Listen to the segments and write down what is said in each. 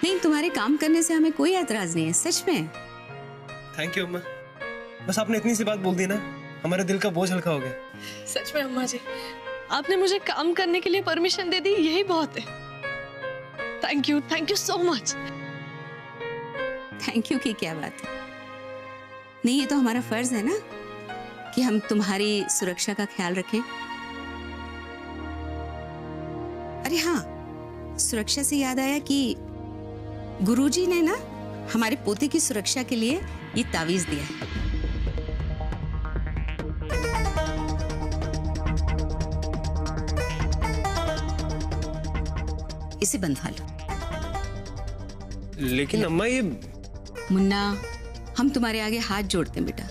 नहीं, तुम्हारे काम करने से हमें कोई एतराज नहीं है, सच में। थैंक यू अम्मा, बस आपने इतनी सी बात बोल दी ना, हमारे दिल का बोझ हल्का हो गया। सच में अम्मा जी, आपने मुझे काम करने के लिए परमिशन दे दी, यही बहुत है। Thank you so much. Thank you की क्या बात है? नहीं, ये तो हमारा फर्ज है ना कि हम तुम्हारी सुरक्षा का ख्याल रखें। अरे हाँ, सुरक्षा से याद आया कि गुरुजी ने ना हमारे पोते की सुरक्षा के लिए ये तावीज दिया है। इसे बंधवा लो। लेकिन अम्मा ये मुन्ना, हम तुम्हारे आगे हाथ जोड़ते हैं बेटा,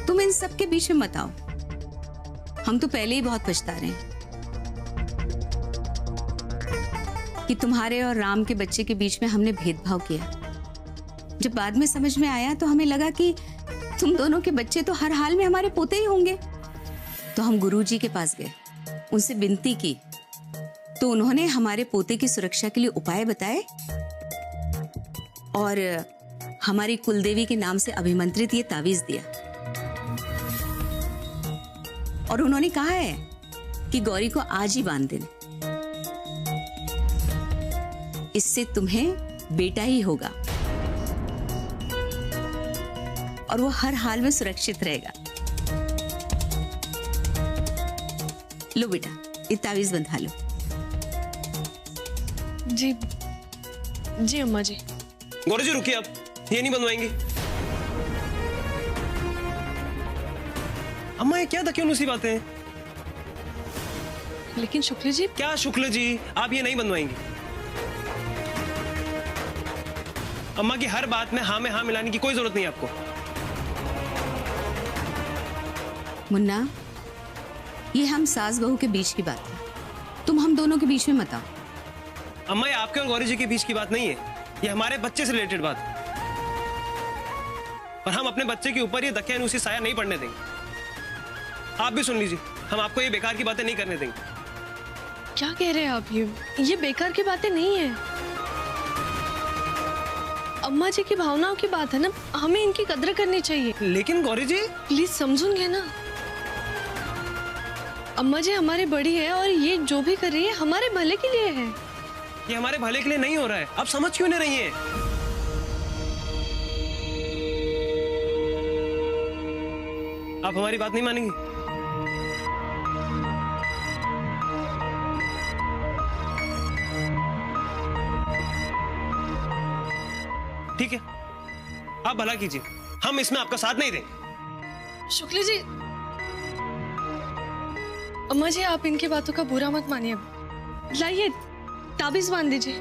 तुम इन सब के बीच में मत आओ। हम तो पहले ही बहुत पछता रहे हैं कि तुम्हारे और राम के बच्चे के बीच में हमने भेदभाव किया। जब बाद में समझ में आया तो हमें लगा कि तुम दोनों के बच्चे तो हर हाल में हमारे पोते ही होंगे। तो हम गुरुजी के पास गए, उनसे विनती की, तो उन्होंने हमारे पोते की सुरक्षा के लिए उपाय बताए और हमारी कुलदेवी के नाम से अभिमंत्रित ये तावीज दिया। और उन्होंने कहा है कि गौरी को आज ही बांध देना, इससे तुम्हें बेटा ही होगा और वो हर हाल में सुरक्षित रहेगा। लो बेटा, ये तावीज बंधा लो। जी अम्मा जी। गौरी जी रुकिए, आप ये नहीं बनवाएंगे। अम्मा ये क्या दकियानुसी बातें हैं? लेकिन शुक्ल जी। क्या शुक्ल जी, आप ये नहीं बनवाएंगी। अम्मा की हर बात में हाँ मिलाने की कोई जरूरत नहीं है आपको। मुन्ना, ये हम सास बहू के बीच की बात है, तुम हम दोनों के बीच में मत आओ। अम्मा ये आपके और गौरी जी के बीच की बात नहीं है, ये हमारे बच्चे से रिलेटेड बात है। और हम अपने बच्चे के ऊपर ये दकियानुसी साया नहीं पड़ने देंगे। आप भी सुन लीजिए, हम आपको ये बेकार की बातें नहीं करने देंगे। क्या कह रहे हैं आप? ये बेकार की बातें नहीं है। अम्मा जी की भावनाओं की बात है ना, हमें इनकी कदर करनी चाहिए। लेकिन गौरी जी प्लीज समझूंगे ना। अम्मा जी हमारे बड़ी है और ये जो भी कर रही है हमारे भले के लिए है। ये हमारे भले के लिए नहीं हो रहा है, आप समझ क्यों नहीं रही हैं? आप हमारी बात नहीं मानेंगी? ठीक है, आप भला कीजिए, हम इसमें आपका साथ नहीं देंगे। शुक्ला जी, अम्मा जी आप इनकी बातों का बुरा मत मानिए। लाइए ताबीज बांध दीजिए।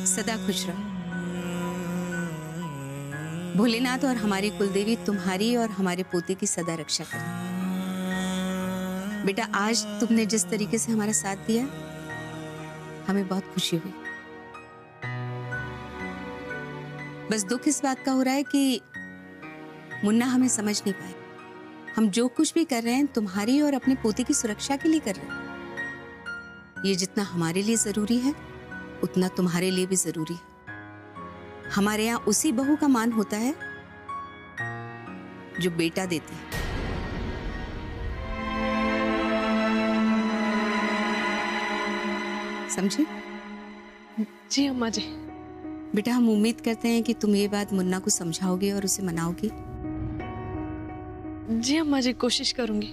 सदा खुश रहो। भोलेनाथ और हमारी कुलदेवी तुम्हारी और हमारे पोते की सदा रक्षा करें। बेटा, आज तुमने जिस तरीके से हमारा साथ दिया, हमें बहुत खुशी हुई। बस दुख इस बात का हो रहा है कि मुन्ना हमें समझ नहीं पाए। हम जो कुछ भी कर रहे हैं तुम्हारी और अपने पोते की सुरक्षा के लिए कर रहे हैं। ये जितना हमारे लिए जरूरी है उतना तुम्हारे लिए भी जरूरी है। हमारे यहाँ उसी बहू का मान होता है जो बेटा देती है। समझे? जी अम्मा जी। बेटा, हम उम्मीद करते हैं कि तुम ये बात मुन्ना को समझाओगे और उसे मनाओगे। जी अम्मा जी, कोशिश करूंगी।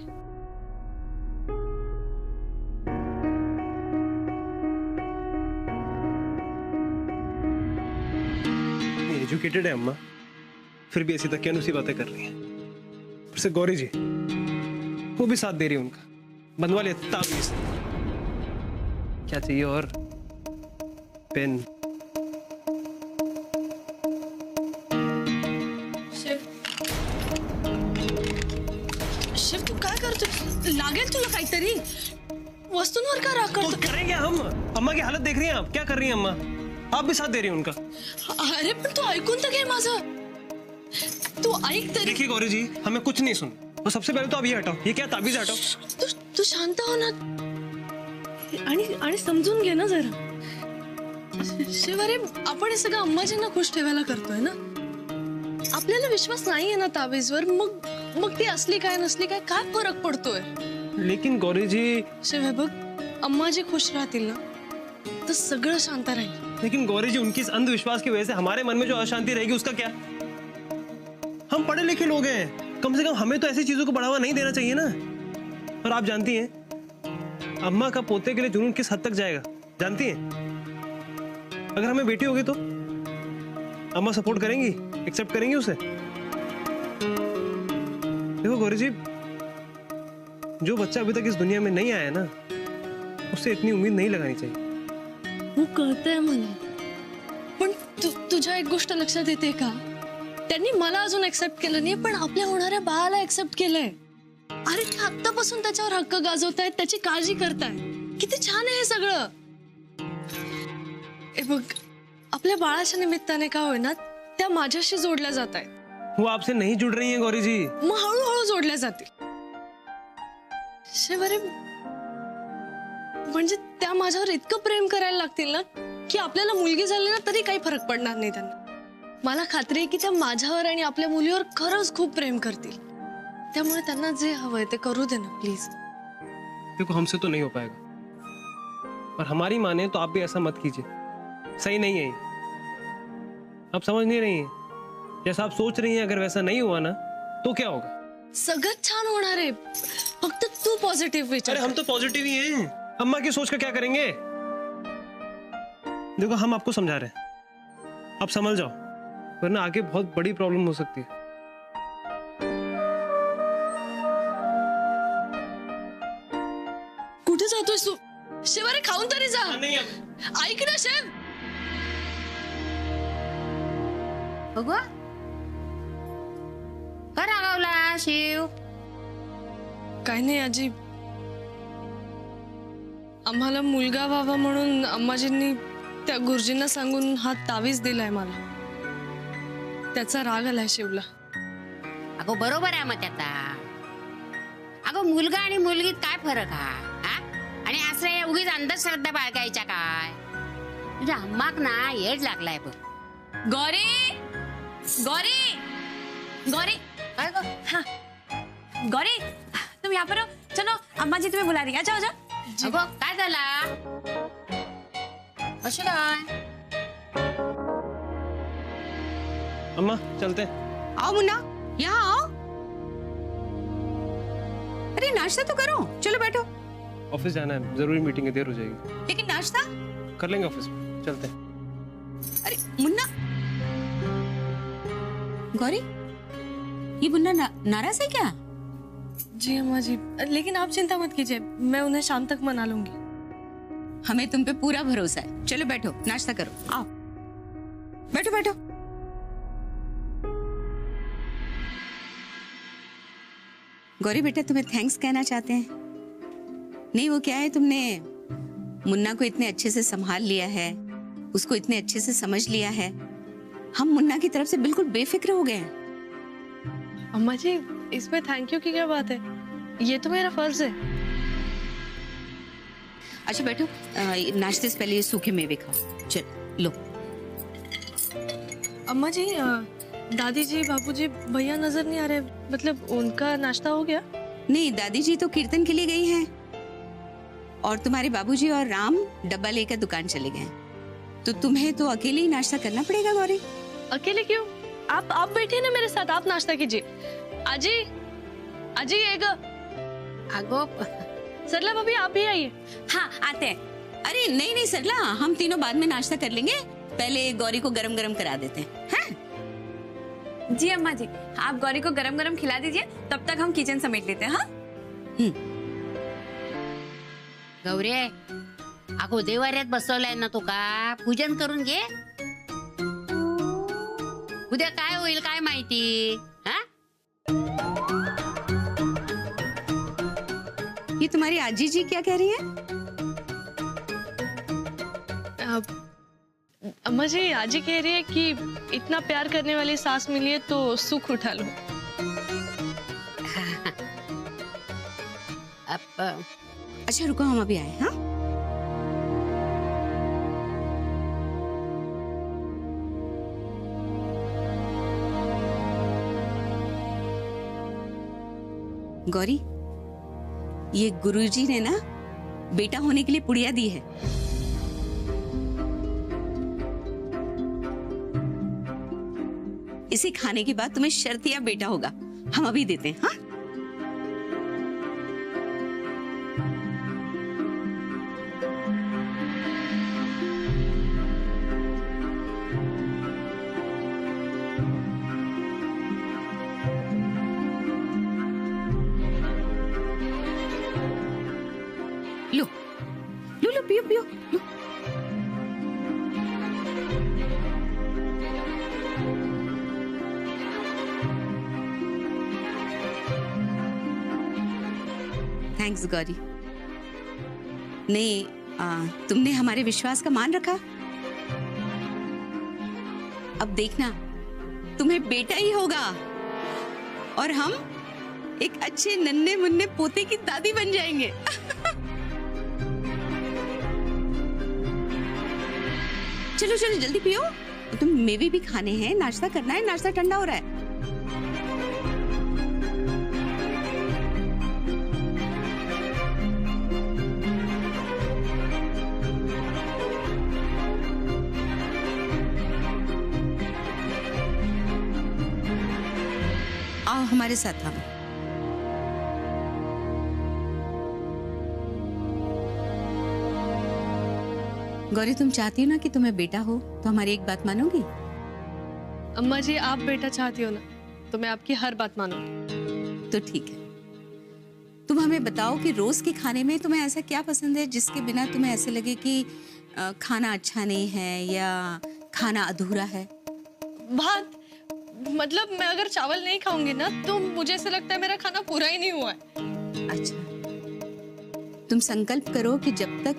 एजुकेटेड है अम्मा, फिर भी ऐसी दकियानुसी बातें कर रही हैं। फिर से गौरी जी वो भी साथ दे रही है उनका। बनवा लिया ताबीज। क्या चाहिए? और पेन। शिव तू काय करतोय? लागेल तुला काहीतरी. वस्तूंवर का राग तो करतो? करेंगे हम. अम्मा की हालत देख रही हैं आप, क्या कर रही हैं अम्मा? आप भी साथ दे रही हैं उनका. अरे पण तू ऐकून तर घे माझं. तू ऐक तरी. देखिए गौरी जी, हमें कुछ नहीं सुन. तो सबसे पहले तो आप ये हटाओ. ये क्या ताबीज हटाओ. तू शांत हो ना. आणि समजून घे ना जरा. शिव अरे आपण हे सगळं अम्माजींना खुश ठेवायला करतोय ना. आपल्याला विश्वास नाहीये ना ताबीजवर. मग ती असली काय नसली काय फरक पडतोय. लेकिन गौरी जी. शिव हे बघ, अम्माजी खुश राहतील ना तर सगळं शांत राहील. लेकिन गौरी जी, उनकी इस अंधविश्वास की वजह से हमारे मन में जो अशांति रहेगी उसका क्या? हम पढ़े लिखे लोग हैं, कम से कम हमें तो ऐसी चीजों को बढ़ावा नहीं देना चाहिए ना. और आप जानती हैं अम्मा का पोते के लिए जुनून किस हद तक जाएगा, जानती हैं? अगर हमें बेटी होगी तो अम्मा सपोर्ट करेंगी, एक्सेप्ट करेंगी उसे. देखो गौरी जी, जो बच्चा अभी तक इस दुनिया में नहीं आया ना, उससे इतनी उम्मीद नहीं लगानी चाहिए. हो कळतंय मला, पण तुझ्या एक गोष्ट लक्षात येते का? त्यांनी मला अजून एक्सेप्ट केलं नाही, पण आपल्या होणाऱ्या बाळाला एक्सेप्ट केलंय. अरे ते आत्तापासून त्याच्यावर हक्क गाजवतायत, त्याची काळजी करतायत. किती छान आहे हे सगळं. ए बघ, आपल्या बाळाच्या निमित्ताने का होईना त्या माझ्याशी जोडल्या जात आहेत. वो आपसे नहीं जुड़ रही हैं गौरी जी. मग हळूहळू जोडल्या जातील. शिवरे म्हणजे त्या माझ्यावर इतकं प्रेम करायला लागतील ना की आपल्याला मुलगी झाली ना तरी काही फरक पडणार नाही त्यांना. मला खात्री आहे की त्या माझ्यावर आणि आपल्या मुलीवर खरंच खूप प्रेम करतील. त्यामुळे त्यांना जे हवंय ते करू दे ना प्लीज. देखो हमसे तो नहीं हो पाएगा, और हमारी माने तो आप भी ऐसा मत कीजिए. सही नहीं है ये. आप समझ नहीं रही हैं. जैसा आप सोच रही हैं अगर वैसा नहीं हुआ ना तो क्या होगा? सगळं छान होणार आहे. फक्त तू पॉझिटिव्ह विचार. अरे हम तो पॉजिटिव ही हैं. अम्मा की सोच का क्या करेंगे? देखो हम आपको समझा रहे हैं, आप समझ जाओ, वरना आगे बहुत बड़ी प्रॉब्लम हो सकती है. कुठे जातोय तू? शिवारे खाऊन तरी जा. नहीं ऐक ना शिव. बघू का रागावला शिव? काय नाही आजी, आम्हाला मुलगा व्हावा म्हणून अम्माजींनी त्या गुरुजींना सांगून हा तावीज दिलाय मला. त्याचा राग आलाय शिवला. अगं बरोबर आहे मग त्याचा. अगं मुलगा आणि मुलगीत काय फरक हा? आणि असं उगीच अंधश्रद्धा बाळगायच्या काय? तुझ्या अम्माक ना येड लागलाय बघ. गौरी गौरी गौरी काय गं? हाँ गौरी तुम यहाँ पर हो. चलो अम्मा जी तुम्हें बुला रही है. जाओ जाओ. अगं काय झाला? कशी काय? अम्मा चलते हैं. आओ मुन्ना, यहाँ आओ. अरे नाश्ता तो करो. चलो बैठो. ऑफिस जाना है, जरूरी मीटिंग है, देर हो जाएगी. लेकिन नाश्ता कर लेंगे ऑफिस में. चलते हैं. अरे मुन्ना. गौरी, ये मुन्ना नाराज है क्या? जी अम्मा जी, लेकिन आप चिंता मत कीजिए, मैं उन्हें शाम तक मना लूंगी. हमें तुम पे पूरा भरोसा है. चलो बैठो, नाश्ता करो. आओ बैठो बैठो. गौरी बेटा, तुम्हें थैंक्स कहना चाहते हैं. नहीं वो क्या है, तुमने मुन्ना को इतने अच्छे से संभाल लिया है, उसको इतने अच्छे से समझ लिया है. हम मुन्ना की तरफ से बिल्कुल बेफिक्र हो गए हैं. अम्मा जी, इसमें थैंक यू की क्या बात है? ये तो मेरा फर्ज है. अच्छा बैठो, नाश्ते से पहले ये सूखे मेवे खाओ. चलो लो. अम्मा जी, दादी जी, बाबूजी, भैया नजर नहीं आ रहे. मतलब उनका नाश्ता हो गया? नहीं, दादी जी तो कीर्तन के लिए गई हैं, और तुम्हारे बाबूजी और राम डब्बा लेकर दुकान चले गए हैं. तो तुम्हें तो अकेले ही नाश्ता करना पड़ेगा गौरी. अकेले क्यों? आप बैठिए ना मेरे साथ, आप नाश्ता कीजिए. आजी, आजी एक. अगं सरला भाभी आप भी आइए. हाँ आते हैं. अरे नहीं नहीं सरला, हम तीनों बाद में नाश्ता कर लेंगे. पहले गौरी को गरम गरम करा देते हैं. हाँ? जी अम्मा जी, आप गौरी को गरम गरम खिला दीजिए, तब तक हम किचन समेट लेते हैं. हाँ गौरी, अगो देवाऱ्यात बसवलाय ना तुका, पूजन करून घे. उद्या काय होईल काय माहिती. हा अभी तुम्हारी आजी जी क्या कह रही हैं? अम्मा जी आजी कह रही है कि इतना प्यार करने वाली सास मिली है तो सुख उठा लो। अब अच्छा रुको, हम अभी आए। हाँ, गौरी, ये गुरुजी ने ना बेटा होने के लिए पुड़िया दी है। इसे खाने के बाद तुम्हें शर्तिया बेटा होगा। हम अभी देते हैं। हाँ, लो लो लो, पियो पियो लो। थैंक्स गौरी। नहीं, तुमने हमारे विश्वास का मान रखा। अब देखना, तुम्हें बेटा ही होगा और हम एक अच्छे नन्हे मुन्ने पोते की दादी बन जाएंगे। चलो चलो जल्दी पियो। तुम मेवे भी खाने हैं, नाश्ता करना है, नाश्ता ठंडा हो रहा है। आओ हमारे साथ आओ। गौरी, तुम चाहती हो ना कि तुम्हें बेटा हो, तो हमारी एक बात मानोगी? अम्मा जी आप बेटा चाहती हो ना तो मैं आपकी हर बात मानूंगी। तो ठीक है, तुम हमें बताओ कि रोज के खाने में तुम्हें ऐसा क्या पसंद है जिसके बिना तुम्हें ऐसे लगे कि खाना अच्छा नहीं है या खाना अधूरा है? बात मतलब मैं अगर चावल नहीं खाऊंगी ना तो मुझे ऐसा लगता है मेरा खाना पूरा ही नहीं हुआ है। अच्छा, तुम संकल्प करो कि जब तक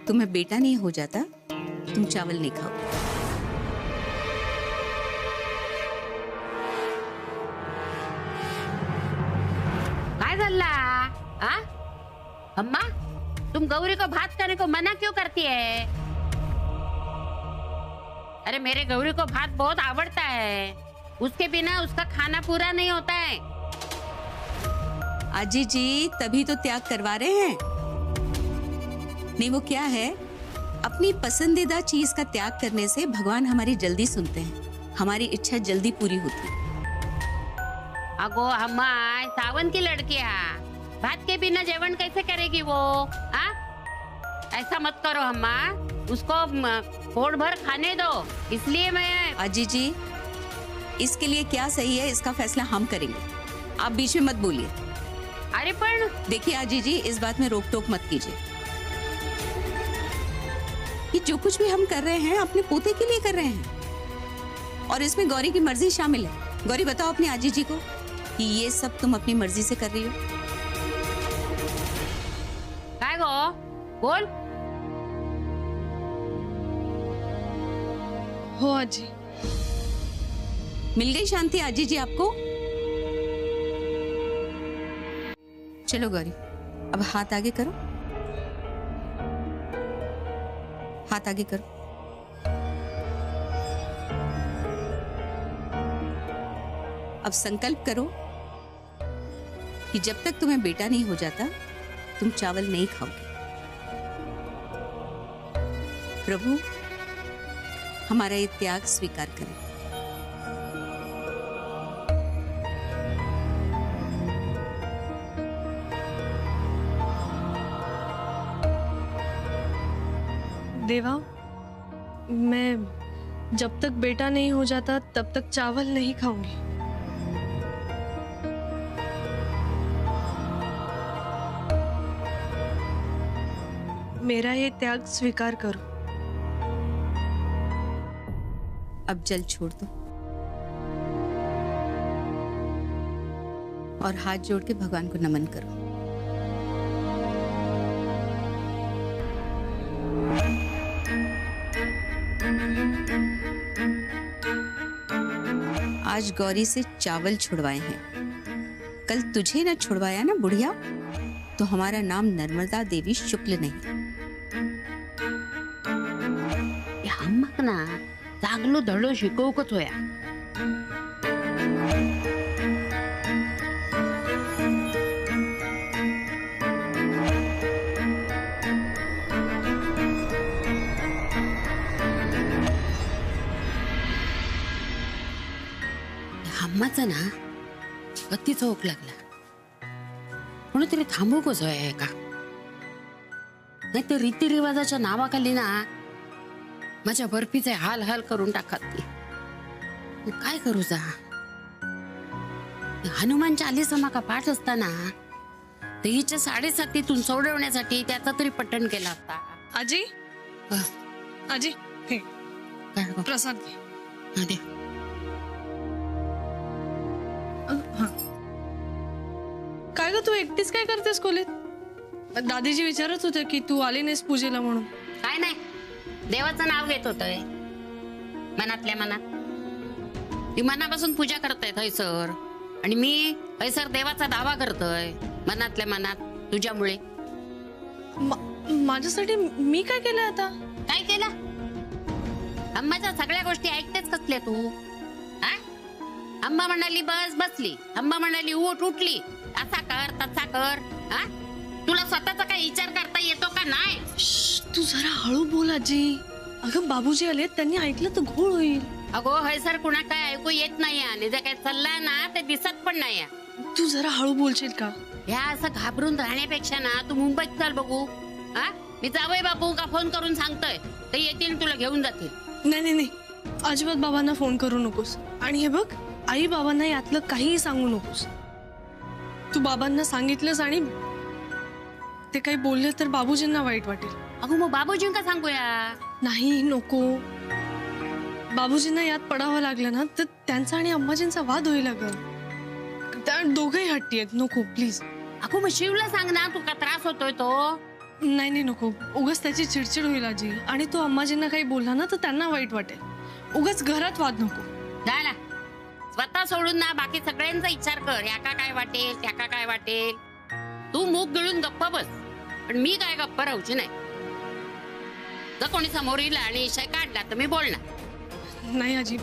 तुम्हें बेटा नहीं हो जाता तुम चावल नहीं खाओ। काय झाला? हाँ? अम्मा, तुम गौरी को भात खाने को मना क्यों करती है? अरे मेरे गौरी को भात बहुत आवड़ता है, उसके बिना उसका खाना पूरा नहीं होता है। आजी जी तभी तो त्याग करवा रहे हैं। नहीं, वो क्या है, अपनी पसंदीदा चीज का त्याग करने से भगवान हमारी जल्दी सुनते हैं, हमारी इच्छा जल्दी पूरी होती है। अगो अम्मा, सावन की लड़की है, भात के बिना जेवण कैसे करेगी वो? हाँ? ऐसा मत करो अम्मा, उसको पेट भर खाने दो। इसलिए मैं आजी जी, इसके लिए क्या सही है इसका फैसला हम करेंगे, आप बीच में मत बोलिए। अरे पण देखिए आजी जी, इस बात में रोक टोक मत कीजिए। ये जो कुछ भी हम कर रहे हैं अपने पोते के लिए कर रहे हैं और इसमें गौरी की मर्जी शामिल है। गौरी, बताओ अपनी आजी जी को कि ये सब तुम अपनी मर्जी से कर रही हो। काय गो बोल। हो आजी। मिल गई शांति आजी जी आपको? चलो गौरी, अब हाथ आगे करो, हाथ आगे करो। अब संकल्प करो कि जब तक तुम्हें बेटा नहीं हो जाता तुम चावल नहीं खाओगे। प्रभु हमारा ये त्याग स्वीकार करें। देवा, मैं जब तक बेटा नहीं हो जाता तब तक चावल नहीं खाऊंगी। मेरा ये त्याग स्वीकार करो। अब जल छोड़ दो और हाथ जोड़ के भगवान को नमन करो। आज गौरी से चावल छुड़वाए हैं, कल तुझे न छुड़वाया ना बुढ़िया, तो हमारा नाम नर्मदा देवी शुक्ल नहीं। अम्माक ना चांगलो धडो शिकवूकच होया. अम्माचा ना अति चोख लागला. कोणीतरी थांबू कसं आहे का? नाही तर रीतिरिवाजाच्या नावाखाली ना माझ्या बर्फीचे हाल हाल करून टाकत ती. काय करू जा? हनुमान चालीसा माका पाठ असताना तर हिच्या 7:30 सोडवण्यासाठी त्याचा तरी पठण केला होता. आजी अ, आजी हे काय गं? प्रसाद घे. हा, दे. हा. काय ग तू एकटीच काय करतेस खोलीत? दादीजी विचारत होते की तू आली नाहीस पूजेला म्हणून. काय नाही, देवाचं नाव घेत होतय मनातल्या मनात. ती मनापासून पूजा करतय थैसर, आणि मी थैसर देवाचा दावा करतोय मनातल्या मनात तुझ्यामुळे. माझ्यासाठी मी काय केलं आता? काय केलं? अम्माच्या सगळ्या गोष्टी ऐकतेच कसले तू? हा? अम्मा म्हणाली बस बसली, अम्मा म्हणाली उठ उठली, असा कर तसा कर. हा? तुला स्वतःचा काही विचार करता येतो का नाही? तू जरा हळू बोल आजी. अगं बाबूजी आले, त्यांनी ऐकलं तर घोळ होईल. अगो हैसर कुणा काय ऐकू येत नाही, आणि जे काय चाललंय ना ते दिसत पण नाही. तू जरा हळू बोलशील का? ह्या असं घाबरून राहण्यापेक्षा ना तू मुंबईत चल बघू. हा? मी जावई बापू का फोन करून सांगतोय, ते येतील तुला घेऊन जातील. नाही नाही नाही, अजिबात बाबांना फोन करू नकोस. आणि हे बघ, आई बाबांना यातलं काहीही सांगू नकोस. तू बाबांना सांगितलंस आणि ते काही बोलले तर बाबूजींना वाईट वाटेल. अगो मग बाबूजींका सांगूया. नाही नको, बाबूजींना यात पडावं लागलं ना तर त्यांचा आणि अम्माजींचा वाद होईल. अगं त्या दोघंही हट्टी आहेत. नको प्लीज. अगो मग शिवला सांग ना, तुका त्रास होतोय तो. नाही नाही नको, उगाच त्याची चिडचिड होईल आजी. आणि तो अम्माजींना काही बोलला ना तर त्यांना वाईट वाटेल. उगाच घरात वाद नको. झाला, स्वतः सोडून ना बाकी सगळ्यांचा विचार कर. याका काय वाटेल त्याका काय वाटेल. तू मूग गिळून गप्प बस, पण मी काय गप्प राहूची नाही. जर कोणी समोर येईल आणि विषय काढला तर मी बोलणार. नाही आजी,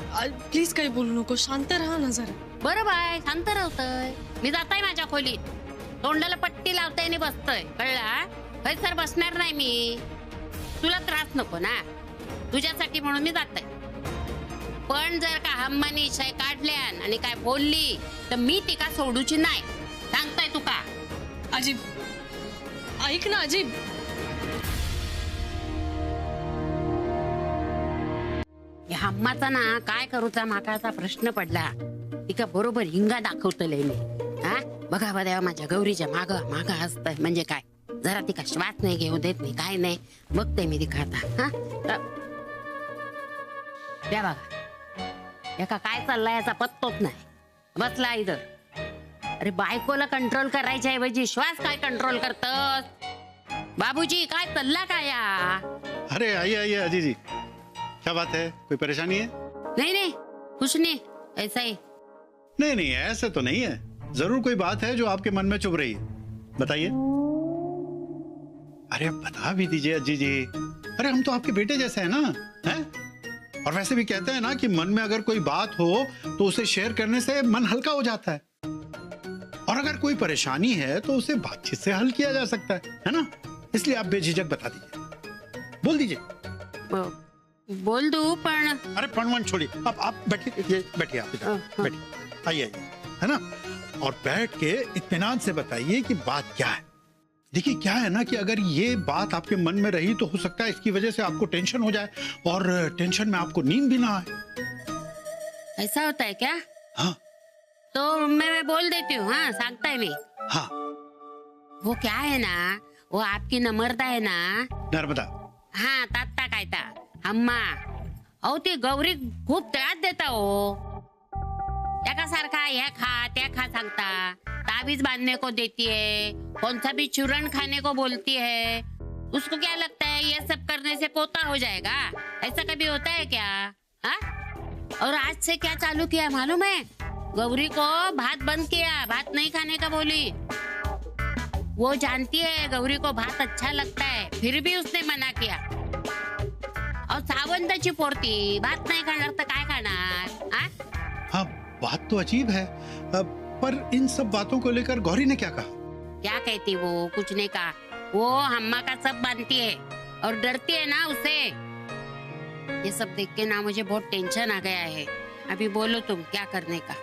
प्लीज काही बोलू नको. शांत राहा ना जरा. बरं बाय, शांत राहतोय मी. जाताय माझ्या खोलीत, तोंडाला पट्टी लावताय आणि बसतोय, कळला? सर बसणार नाही मी. तुला त्रास नको ना, तुझ्यासाठी म्हणून मी जाताय. पण जर का हम्मानी विषय काढल्यान आणि काय बोलली तर मी ती का सोडूची नाही, सांगताय तुका. आजी ऐक ना आजी. या हम्माचा ना काय करूचा माकाचा प्रश्न पडला. तिका बरोबर हिंगा दाखवतले मी. हा बघा बघा माझ्या गौरीच्या माग माग असतंय म्हणजे काय, जरा तिका श्वास नाही घेऊ देत नाही, काय नाही बघते मी तिका आता. हा त्या बघा, एका काय चाललाय याचा पत्तोच नाही. बसला इथं. अरे बायकोला कंट्रोल करायच्या ऐवजी श्वास काय कंट्रोल करतस? बाबूजी काय चालला काय या? अरे आइए आइए अजी जी, क्या बात है? कोई परेशानी है? नहीं नहीं कुछ नहीं, ऐसा ही. नहीं नहीं ऐसे तो नहीं है. जरूर कोई बात है जो आपके मन में चुभ रही है. बताइए. अरे बता भी दीजिए अजी जी. अरे हम तो आपके बेटे जैसे हैं ना, हैं? और वैसे भी कहते हैं ना कि मन में अगर कोई बात हो तो उसे शेयर करने से मन हल्का हो जाता है. और अगर कोई परेशानी है तो उसे बातचीत से हल किया जा सकता है ना? इसलिए आप बेझिझक बता दीजिए, बोल दीजिए. बोल दू पण. अरे पणवन छोड़िए, आप बैठिए, ये बैठिए आप इधर, बैठिए. आइए आइए, है ना? और बैठ के इत्मीनान से बताइए कि बात क्या है. देखिए क्या है ना कि अगर ये बात आपके मन में रही तो हो सकता है इसकी वजह से आपको टेंशन हो जाए, और टेंशन में आपको नींद भी ना आए. ऐसा होता है क्या? हाँ तो मैं बोल देती हूँ. हाँ सांगता है मैं. हाँ. वो क्या है ना, वो आपकी नम्रता है ना. नर्मदा. हाँ तात्ता काय ता अम्मा. अहो ती गौरी खूप त्रास देता हो. एका सारखा हे खा त्या खा सांगता, ताबीज बांधने को देती है, कौन सा भी चूरण खाने को बोलती है. उसको क्या लगता है ये सब करने से पोता हो जाएगा? ऐसा कभी होता है क्या? हाँ? और आज से क्या चालू किया मालूम है? गौरी को भात बंद किया, भात नहीं खाने का बोली। वो जानती है गौरी को भात अच्छा लगता है, फिर भी उसने मना किया। और सावंताची पोरती भात नहीं खाणार तर काय खाणार? हाँ? हाँ, बात तो अजीब है, पर इन सब बातों को लेकर गौरी ने क्या कहा? क्या कहती वो? कुछ नहीं कहा। वो अम्मा का सब मानती है और डरती है ना उसे। ये सब देख के ना मुझे बहुत टेंशन आ गया है। अभी बोलो तुम क्या करने का?